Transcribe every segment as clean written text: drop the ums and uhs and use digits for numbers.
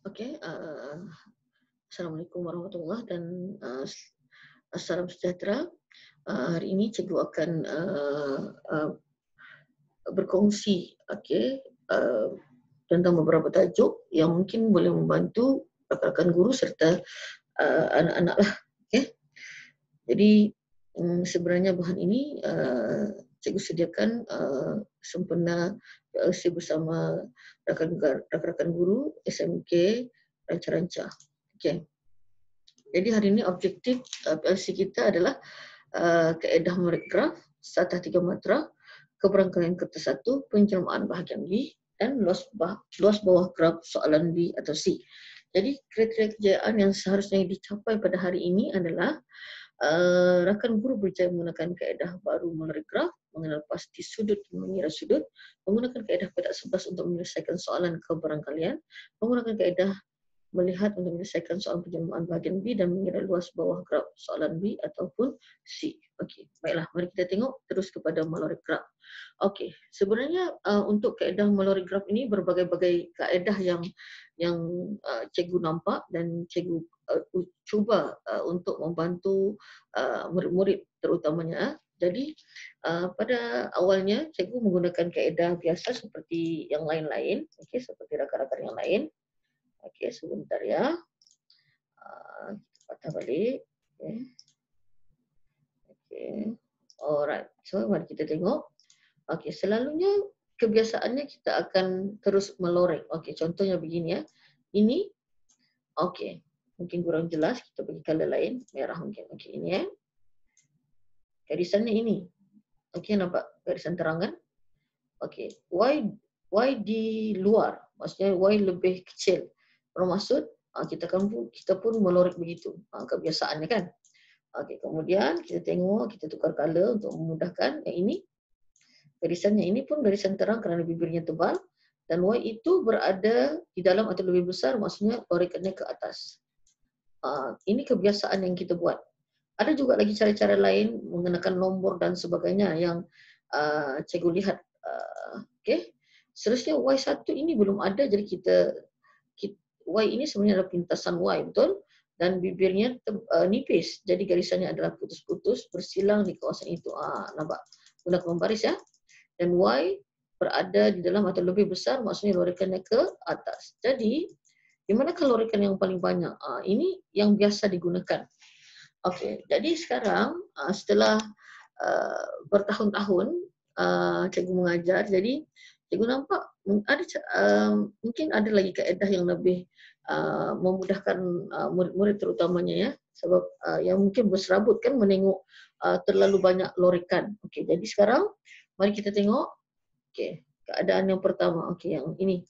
Okey, Assalamualaikum warahmatullahi dan salam sejahtera. Hari ini cikgu akan berkongsi tentang beberapa tajuk yang mungkin boleh membantu rakan-rakan guru serta anak-anak lah. Okey. Jadi sebenarnya bahan ini cikgu sediakan sempena PLC bersama rakan-rakan guru SMK Ranca-Ranca. Okey. Jadi hari ini objektif PLC kita adalah kaedah memorik graf, Satah 3 matra, keberangkaian kertas 1, penjelmaan bahagian B dan luas bawah graf soalan B atau C. Jadi kriteria kejayaan yang seharusnya dicapai pada hari ini adalah rakan guru berjaya menggunakan kaedah baru memorik graf, mengenal pasti sudut dan mengira sudut, menggunakan kaedah petak 11 untuk menyelesaikan soalan keberangkalian, menggunakan kaedah melihat untuk menyelesaikan soalan penjelmaan bahagian B dan mengira luas bawah graf soalan B ataupun C. Okey, baiklah, mari kita tengok terus kepada memorik graf. Okey, sebenarnya untuk kaedah memorik graf ini berbagai-bagai kaedah yang cikgu nampak dan cikgu cuba untuk membantu murid-murid terutamanya. Jadi pada awalnya cikgu menggunakan kaedah biasa seperti yang lain-lain, okey, seperti rakan-rakan yang lain. Okey, sebentar ya. Kita patah balik. Okey. Okey. Alright. So, mari kita tengok. Okey, selalunya kebiasaannya kita akan terus melorek. Okey, contohnya begini ya. Ini, okey. Mungkin kurang jelas, kita bagi color lain. Merah mungkin. Okey, ini ya. Garisannya ini. Okey, nampak garisan terang kan? Okey. Y di luar. Maksudnya Y lebih kecil. Bermaksud kita pun melorek begitu. Kebiasaannya kan. Okey, kemudian kita tengok, kita tukar color untuk memudahkan. Yang ini, garisannya ini pun garisan terang kerana bibirnya tebal. Dan Y itu berada di dalam atau lebih besar, maksudnya lorekannya ke atas. Ini kebiasaan yang kita buat. Ada juga lagi cara-cara lain mengenakan nombor dan sebagainya yang cikgu lihat. Okey. Seterusnya Y1 ini belum ada, jadi Y ini sebenarnya adalah pintasan Y, betul? Dan bibirnya nipis, jadi garisannya adalah putus-putus bersilang di kawasan itu. Nampak? Gunakan membaris ya. Dan Y berada di dalam atau lebih besar, maksudnya lorekannya ke atas. Jadi, di manakah lorekan yang paling banyak? Ini yang biasa digunakan. Okey, jadi sekarang setelah bertahun-tahun cikgu mengajar, jadi cikgu nampak mungkin ada lagi kaedah yang lebih memudahkan murid-murid terutamanya ya, sebab yang mungkin berserabut kan menengok terlalu banyak lorekan. Okey, jadi sekarang mari kita tengok. Okey, keadaan yang pertama. Okey, yang ini.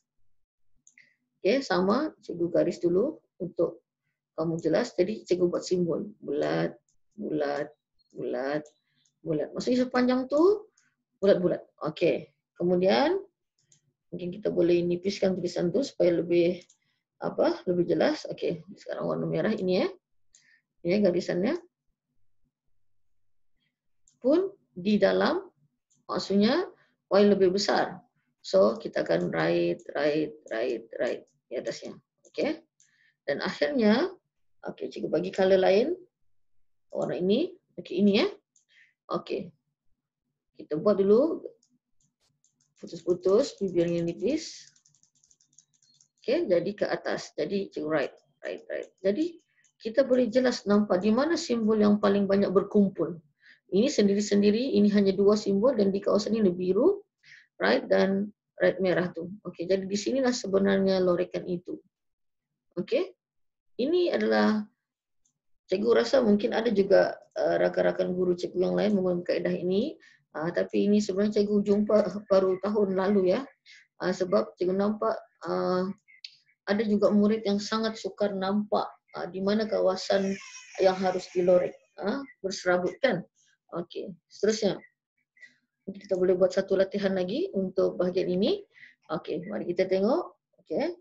Okey, sama cikgu garis dulu untuk kamu jelas. Jadi cikgu buat simbol bulat, bulat, bulat, bulat. Maksudnya sepanjang tu bulat-bulat. Okey. Kemudian mungkin kita boleh nipiskan tulisan tu supaya lebih lebih jelas. Okey, sekarang warna merah ini ya. Ini garisannya. Pun di dalam, maksudnya Y lebih besar. So, kita akan right di atasnya. Okey. Dan akhirnya, okey, cikgu bagi color lain. Warna ini. Okey, ini ya. Okey. Kita buat dulu putus-putus, bibirnya nipis. Okey, jadi ke atas. Jadi cikgu right. Jadi kita boleh jelas nampak di mana simbol yang paling banyak berkumpul. Ini sendiri-sendiri, ini hanya 2 simbol dan di kawasan ini biru, right dan red merah tu. Okey, jadi di sinilah sebenarnya lorekan itu. Okey. Ini adalah, cikgu rasa mungkin ada juga rakan-rakan guru cikgu yang lain menggunakan kaedah ini. Tapi ini sebenarnya cikgu jumpa baru tahun lalu ya. Sebab cikgu nampak ada juga murid yang sangat sukar nampak di mana kawasan yang harus dilorek. Berserabut kan? Okey, seterusnya. Kita boleh buat satu latihan lagi untuk bahagian ini. Okey, mari kita tengok. Okey.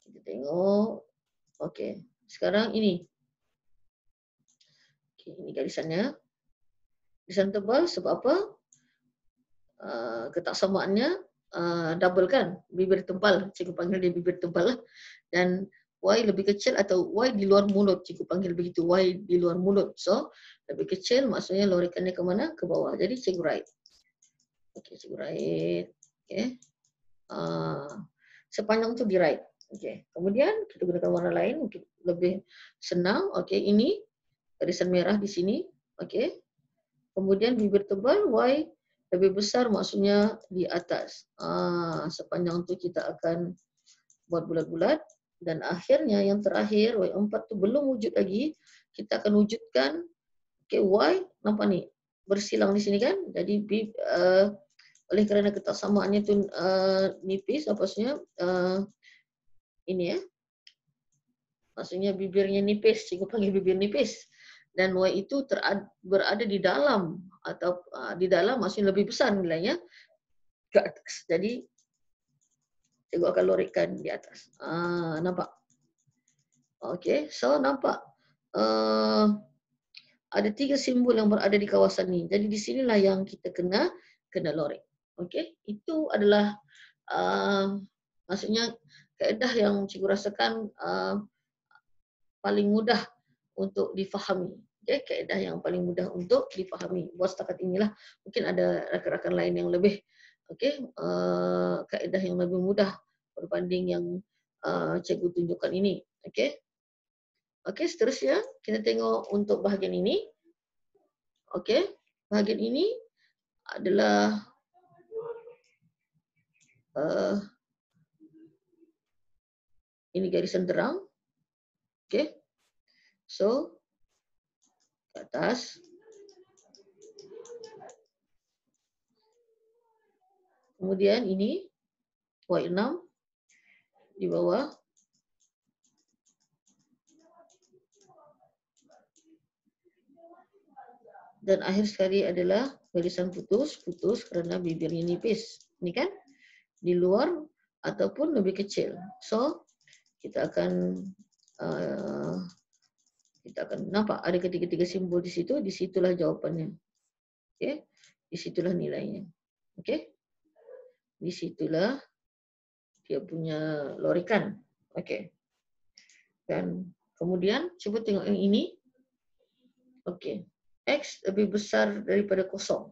Kita tengok. Okey, sekarang ini. Okey, ini garisannya. Garisan tebal sebab apa? Ketaksamaannya double kan, bibir tebal, cikgu panggil dia bibir tebal lah. Dan Y lebih kecil atau Y di luar mulut, cikgu panggil begitu, Y di luar mulut. So, lebih kecil maksudnya lorikannya ke mana? Ke bawah. Jadi cikgu write. Okey, cikgu write. Okey. Sepanjang tu di write. Okey. Kemudian kita gunakan warna lain untuk lebih senang. Okey, ini garisan merah di sini. Okey. Kemudian bibir tebal Y lebih besar maksudnya di atas. Sepanjang tu kita akan buat bulat-bulat dan akhirnya yang terakhir Y4 tu belum wujud lagi. Kita akan wujudkan Y nampak ni bersilang di sini kan. Jadi oleh kerana ketaksamaannya tu nipis, maksudnya ini ya. Maksudnya bibirnya nipis, cikgu panggil bibir nipis. Dan Y itu berada di dalam atau di dalam maksudnya lebih besar nilainya ke atas. Jadi cikgu akan lorikan di atas. Nampak? Okey, so nampak ada 3 simbol yang berada di kawasan ni. Jadi di sinilah yang kita kena lorek. Okey, itu adalah maksudnya kaedah yang cikgu rasakan paling mudah untuk difahami. Okay, kaedah yang paling mudah untuk difahami. Buat setakat inilah, mungkin ada rakan-rakan lain yang lebih kaedah yang lebih mudah berbanding yang cikgu tunjukkan ini. Okay. Okey, seterusnya kita tengok untuk bahagian ini. Okey, bahagian ini adalah ini garisan terang. Okey. So, ke atas. Kemudian ini Y6 di bawah. Dan akhir sekali adalah garisan putus kerana bibirnya nipis. Ini kan di luar ataupun lebih kecil. So, kita akan nampak ada ketiga-tiga simbol di situ, disitulah jawapannya. Okey, disitulah nilainya. Okey, disitulah dia punya lorikan. Okey. Dan kemudian cuba tengok yang ini. Okey. X lebih besar daripada kosong.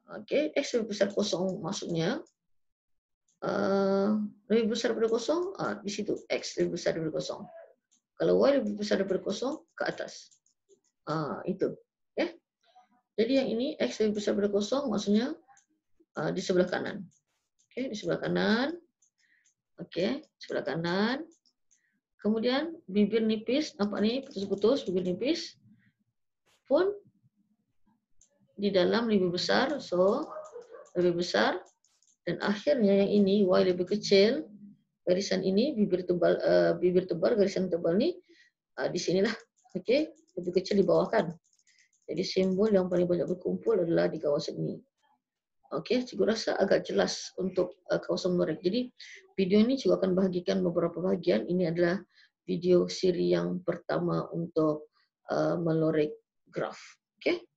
Okey, X lebih besar kosong maksudnya lebih besar daripada kosong, di situ X lebih besar daripada kosong. Kalau Y lebih besar daripada kosong, ke atas. Itu. Okay. Jadi yang ini X lebih besar daripada kosong maksudnya di sebelah kanan. Okay, di sebelah kanan. Okay, sebelah kanan. Kemudian bibir nipis, nampak ni putus-putus, bibir nipis pun di dalam lebih besar, so lebih besar. Dan akhirnya yang ini Y lebih kecil, garisan ini bibir tebal, garisan tebal ni di sinilah. Okey, lebih kecil di bawah kan. Jadi simbol yang paling banyak berkumpul adalah di kawasan ini. Okey, cikgu rasa agak jelas untuk kawasan melorek. Jadi video ini cikgu akan bahagikan beberapa bahagian. Ini adalah video siri yang pertama untuk melorek graf. Okey.